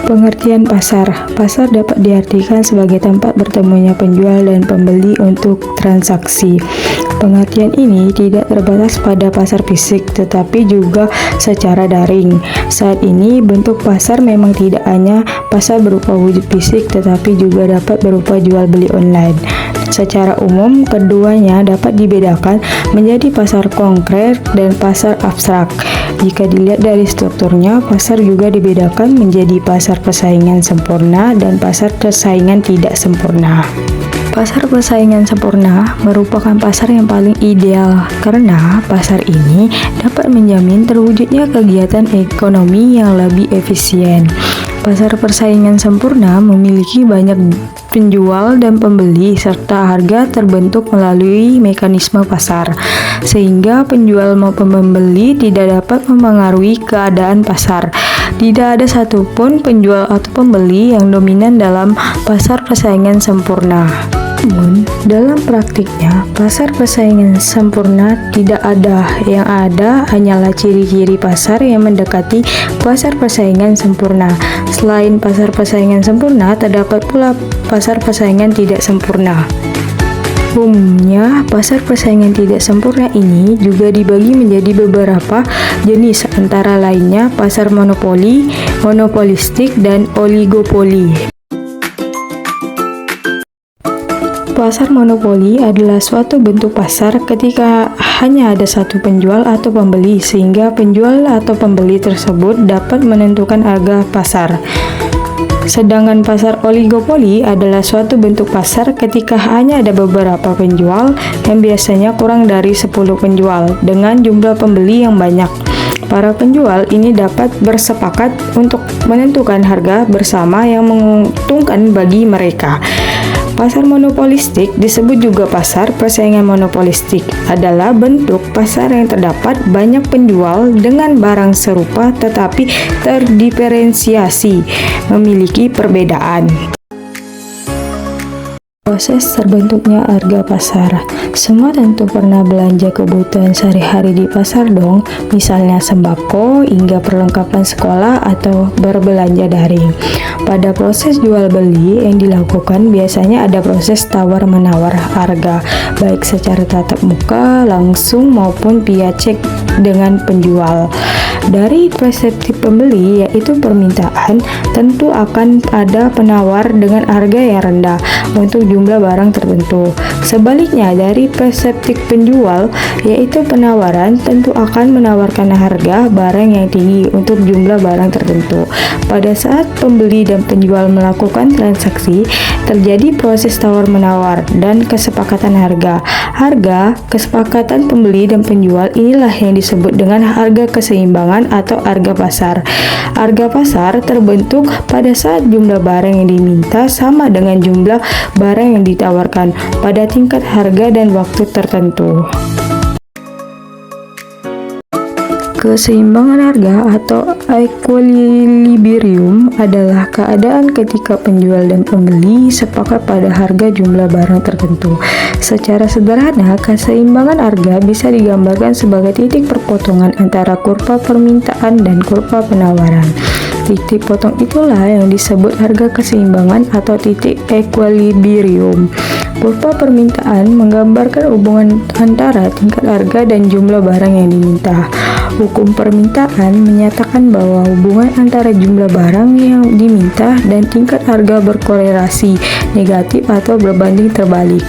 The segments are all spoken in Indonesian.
Pengertian pasar. Pasar dapat diartikan sebagai tempat bertemunya penjual dan pembeli untuk transaksi. Pengertian ini tidak terbatas pada pasar fisik, tetapi juga secara daring. Saat ini, bentuk pasar memang tidak hanya pasar berupa wujud fisik, tetapi juga dapat berupa jual beli online. Secara umum, keduanya dapat dibedakan menjadi pasar konkret dan pasar abstrak. Jika dilihat dari strukturnya, pasar juga dibedakan menjadi pasar persaingan sempurna dan pasar persaingan tidak sempurna. Pasar persaingan sempurna merupakan pasar yang paling ideal karena pasar ini dapat menjamin terwujudnya kegiatan ekonomi yang lebih efisien. Pasar persaingan sempurna memiliki banyak penjual dan pembeli serta harga terbentuk melalui mekanisme pasar, sehingga penjual maupun pembeli tidak dapat mempengaruhi keadaan pasar. Tidak ada satupun penjual atau pembeli yang dominan dalam pasar persaingan sempurna. Namun, dalam praktiknya, pasar persaingan sempurna tidak ada. Yang ada hanyalah ciri-ciri pasar yang mendekati pasar persaingan sempurna. Selain pasar persaingan sempurna, terdapat pula pasar persaingan tidak sempurna. Umumnya, pasar persaingan tidak sempurna ini juga dibagi menjadi beberapa jenis, antara lainnya pasar monopoli, monopolistik, dan oligopoli. Pasar monopoli adalah suatu bentuk pasar ketika hanya ada satu penjual atau pembeli, sehingga penjual atau pembeli tersebut dapat menentukan harga pasar. Sedangkan pasar oligopoli adalah suatu bentuk pasar ketika hanya ada beberapa penjual yang biasanya kurang dari 10 penjual dengan jumlah pembeli yang banyak. Para penjual ini dapat bersepakat untuk menentukan harga bersama yang menguntungkan bagi mereka. Pasar monopolistik disebut juga pasar persaingan monopolistik, adalah bentuk pasar yang terdapat banyak penjual dengan barang serupa tetapi terdiferensiasi, memiliki perbedaan. Proses terbentuknya harga pasar. Semua tentu pernah belanja kebutuhan sehari-hari di pasar dong, misalnya sembako hingga perlengkapan sekolah atau berbelanja daring. Pada proses jual beli yang dilakukan biasanya ada proses tawar-menawar harga, baik secara tatap muka, langsung maupun via cek dengan penjual. Dari persepsi pembeli, yaitu permintaan, tentu akan ada penawar dengan harga yang rendah untuk jumlah barang tertentu. Sebaliknya, dari persepsi penjual, yaitu penawaran, tentu akan menawarkan harga barang yang tinggi untuk jumlah barang tertentu. Pada saat pembeli dan penjual melakukan transaksi, terjadi proses tawar-menawar dan kesepakatan harga. Harga, kesepakatan pembeli dan penjual inilah yang disebut dengan harga keseimbangan atau harga pasar. Harga pasar terbentuk pada saat jumlah barang yang diminta sama dengan jumlah barang yang ditawarkan pada tingkat harga dan waktu tertentu. Keseimbangan harga atau equilibrium adalah keadaan ketika penjual dan pembeli sepakat pada harga jumlah barang tertentu. Secara sederhana, keseimbangan harga bisa digambarkan sebagai titik perpotongan antara kurva permintaan dan kurva penawaran. Titik potong itulah yang disebut harga keseimbangan atau titik equilibrium. Kurva permintaan menggambarkan hubungan antara tingkat harga dan jumlah barang yang diminta. Hukum permintaan menyatakan bahwa hubungan antara jumlah barang yang diminta dan tingkat harga berkorelasi negatif atau berbanding terbalik.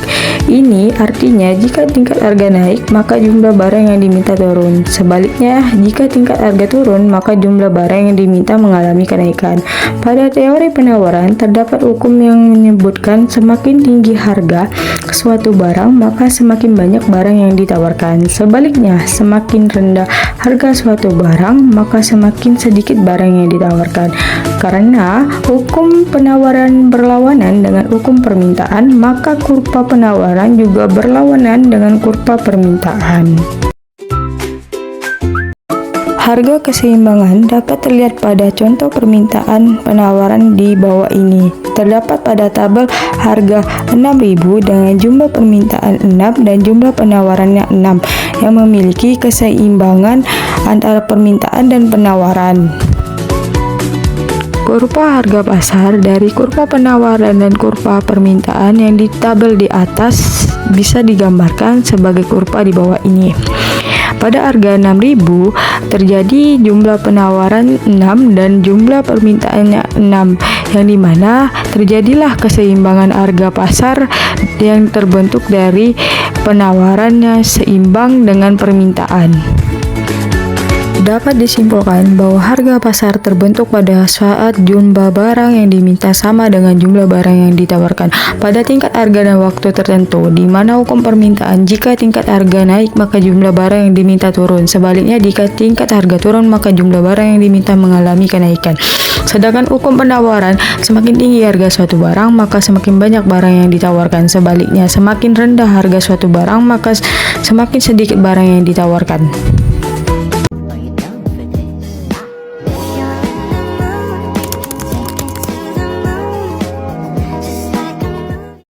Ini artinya jika tingkat harga naik, maka jumlah barang yang diminta turun. Sebaliknya, jika tingkat harga turun, maka jumlah barang yang diminta mengalami kenaikan. Pada teori penawaran, terdapat hukum yang menyebutkan semakin tinggi harga suatu barang, maka semakin banyak barang yang ditawarkan. Sebaliknya, semakin rendah harga suatu barang, maka semakin sedikit barang yang ditawarkan. Karena hukum penawaran berlawanan dengan hukum permintaan, maka kurva penawaran juga berlawanan dengan kurva permintaan. Harga keseimbangan dapat terlihat pada contoh permintaan penawaran di bawah ini. Terdapat pada tabel harga 6.000 dengan jumlah permintaan 6 dan jumlah penawarannya 6 yang memiliki keseimbangan antara permintaan dan penawaran. Kurva harga pasar dari kurva penawaran dan kurva permintaan yang di tabel di atas bisa digambarkan sebagai kurva di bawah ini. Pada harga 6.000 terjadi jumlah penawaran 6 dan jumlah permintaannya 6, yang dimana terjadilah keseimbangan harga pasar yang terbentuk dari penawarannya seimbang dengan permintaan. Dapat disimpulkan bahwa harga pasar terbentuk pada saat jumlah barang yang diminta sama dengan jumlah barang yang ditawarkan pada tingkat harga dan waktu tertentu, di mana hukum permintaan jika tingkat harga naik maka jumlah barang yang diminta turun, sebaliknya jika tingkat harga turun maka jumlah barang yang diminta mengalami kenaikan. Sedangkan hukum penawaran, semakin tinggi harga suatu barang maka semakin banyak barang yang ditawarkan, sebaliknya semakin rendah harga suatu barang maka semakin sedikit barang yang ditawarkan.